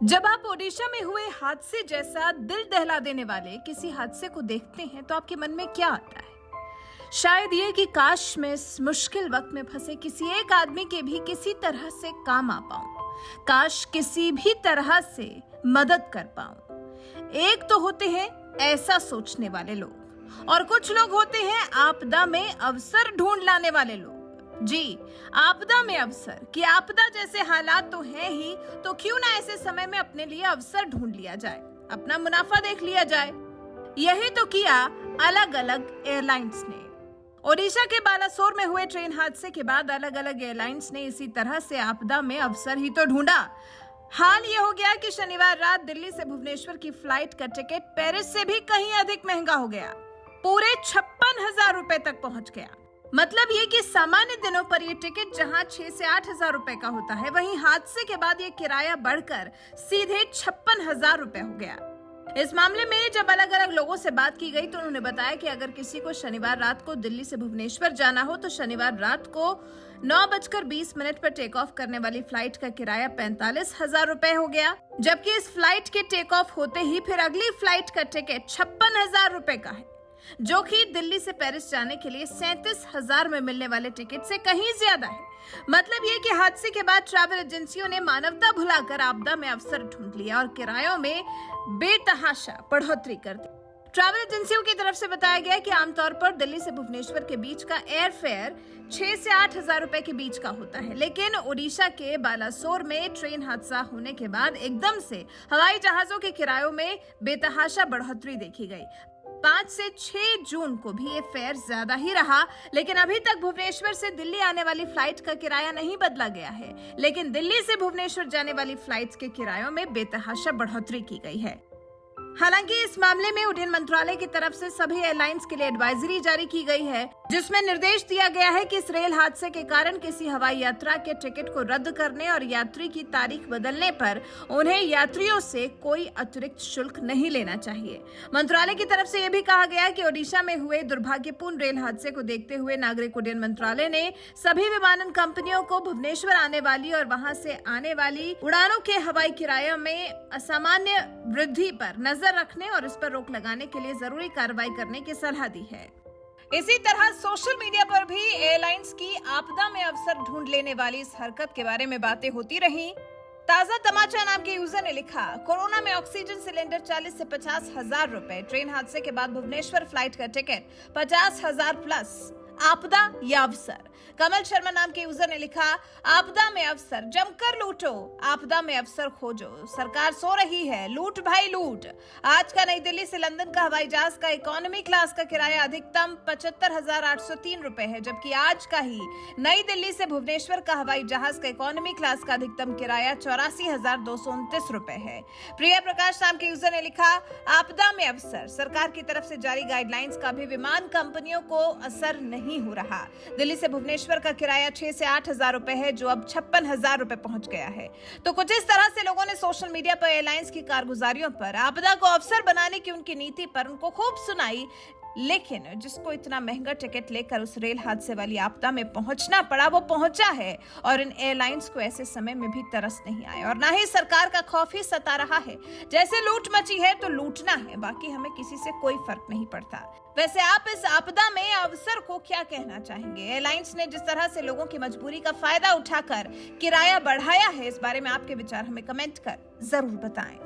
जब आप ओडिशा में हुए हादसे जैसा दिल दहला देने वाले किसी हादसे को देखते हैं तो आपके मन में क्या आता है? शायद ये कि काश मैं इस मुश्किल वक्त में फंसे किसी एक आदमी के भी किसी तरह से काम आ पाऊं, काश किसी भी तरह से मदद कर पाऊं। एक तो होते हैं ऐसा सोचने वाले लोग और कुछ लोग होते हैं आपदा में अवसर ढूंढ लाने वाले लोग। जी, आपदा में अवसर कि आपदा जैसे हालात तो हैं ही, तो क्यों ना ऐसे समय में अपने लिए अवसर ढूंढ लिया जाए, अपना मुनाफा देख लिया जाए। यही तो किया अलग अलग एयरलाइंस ने। ओडिशा के बालासोर में हुए ट्रेन हादसे के बाद अलग अलग एयरलाइंस ने इसी तरह से आपदा में अवसर ही तो ढूंढा। हाल ये हो गया कि शनिवार रात दिल्ली से भुवनेश्वर की फ्लाइट का टिकट पेरिस से भी कहीं अधिक महंगा हो गया, पूरे 56,000 रुपए तक पहुंच गया। मतलब ये कि सामान्य दिनों पर ये टिकट जहां 6 से 8,000 रुपए का होता है, वहीं हादसे के बाद ये किराया बढ़कर सीधे 56,000 रुपए हो गया। इस मामले में जब अलग अलग लोगों से बात की गई तो उन्होंने बताया कि अगर किसी को शनिवार रात को दिल्ली से भुवनेश्वर जाना हो तो शनिवार रात को 9:20 पर टेक ऑफ करने वाली फ्लाइट का किराया 45,000 रुपए हो गया, जबकि इस फ्लाइट के टेक ऑफ होते ही फिर अगली फ्लाइट का टिकट 56,000 रुपए का है, जो कि दिल्ली से पेरिस जाने के लिए 37,000 में मिलने वाले टिकट से कहीं ज्यादा है। मतलब ये कि हादसे के बाद ट्रैवल एजेंसियों ने मानवता भुलाकर आपदा में अवसर ढूंढ लिया और किरायों में बेतहाशा बढ़ोतरी कर दी। ट्रैवल एजेंसियों की तरफ से बताया गया कि आमतौर पर दिल्ली से भुवनेश्वर के बीच का एयर फेयर 6 से 8,000 रुपए के बीच का होता है, लेकिन ओडिशा के बालासोर में ट्रेन हादसा होने के बाद एकदम से हवाई जहाजों के किरायों में बेतहाशा बढ़ोतरी देखी गई। 5 से 6 जून को भी ये फेयर ज्यादा ही रहा, लेकिन अभी तक भुवनेश्वर से दिल्ली आने वाली फ्लाइट का किराया नहीं बदला गया है, लेकिन दिल्ली से भुवनेश्वर जाने वाली फ्लाइट्स के किरायों में बेतहाशा बढ़ोतरी की गई है। हालांकि इस मामले में उड्डयन मंत्रालय की तरफ से सभी एयरलाइंस के लिए एडवाइजरी जारी की गई है, जिसमें निर्देश दिया गया है कि इस रेल हादसे के कारण किसी हवाई यात्रा के टिकट को रद्द करने और यात्री की तारीख बदलने पर उन्हें यात्रियों से कोई अतिरिक्त शुल्क नहीं लेना चाहिए। मंत्रालय की तरफ से यह भी कहा गया कि ओडिशा में हुए दुर्भाग्यपूर्ण रेल हादसे को देखते हुए नागरिक उड्डयन मंत्रालय ने सभी विमानन कंपनियों को भुवनेश्वर आने वाली और वहां से आने वाली उड़ानों के हवाई किरायों में असामान्य वृद्धि पर नजर रखने और इस पर रोक लगाने के लिए जरूरी कार्रवाई करने की सलाह दी है। इसी तरह सोशल मीडिया पर भी एयरलाइंस की आपदा में अवसर ढूंढ लेने वाली इस हरकत के बारे में बातें होती रही। ताजा तमाचा नाम के यूजर ने लिखा, कोरोना में ऑक्सीजन सिलेंडर 40 से 50,000 रुपए, ट्रेन हादसे के बाद भुवनेश्वर फ्लाइट का टिकट 50,000 प्लस, आपदा या अवसर। कमल शर्मा नाम के यूजर ने लिखा, आपदा में अवसर जमकर लूटो, आपदा में अवसर खोजो, सरकार सो रही है, लूट भाई लूट। आज का नई दिल्ली से लंदन का हवाई जहाज का इकोनॉमी क्लास का किराया अधिकतम 75,803 रुपए है, जबकि आज का ही नई दिल्ली से भुवनेश्वर का हवाई जहाज का इकोनॉमी क्लास का अधिकतम किराया 84,229 रुपए है। प्रिया प्रकाश नाम के यूजर ने लिखा, आपदा में अवसर, सरकार की तरफ से जारी गाइडलाइंस का भी विमान कंपनियों को असर नहीं हो रहा। दिल्ली से भुवनेश्वर का किराया 6 से 8,000 रुपए है, जो अब 56,000 रुपए पहुंच गया है। तो कुछ इस तरह से लोगों ने सोशल मीडिया पर एयरलाइंस की कारगुजारियों पर, आपदा को अवसर बनाने की उनकी नीति पर उनको खूब सुनाई, लेकिन जिसको इतना महंगा टिकट लेकर उस रेल हादसे वाली आपदा में पहुंचना पड़ा, वो पहुंचा है और इन एयरलाइंस को ऐसे समय में भी तरस नहीं आए और ना ही सरकार का खौफ ही सता रहा है। जैसे लूट मची है तो लूटना है, बाकी हमें किसी से कोई फर्क नहीं पड़ता। वैसे आप इस आपदा में अवसर को क्या कहना चाहेंगे? एयरलाइंस ने जिस तरह से लोगों की मजबूरी का फायदा उठाकर किराया बढ़ाया है, इस बारे में आपके विचार हमें कमेंट कर जरूर बताएं।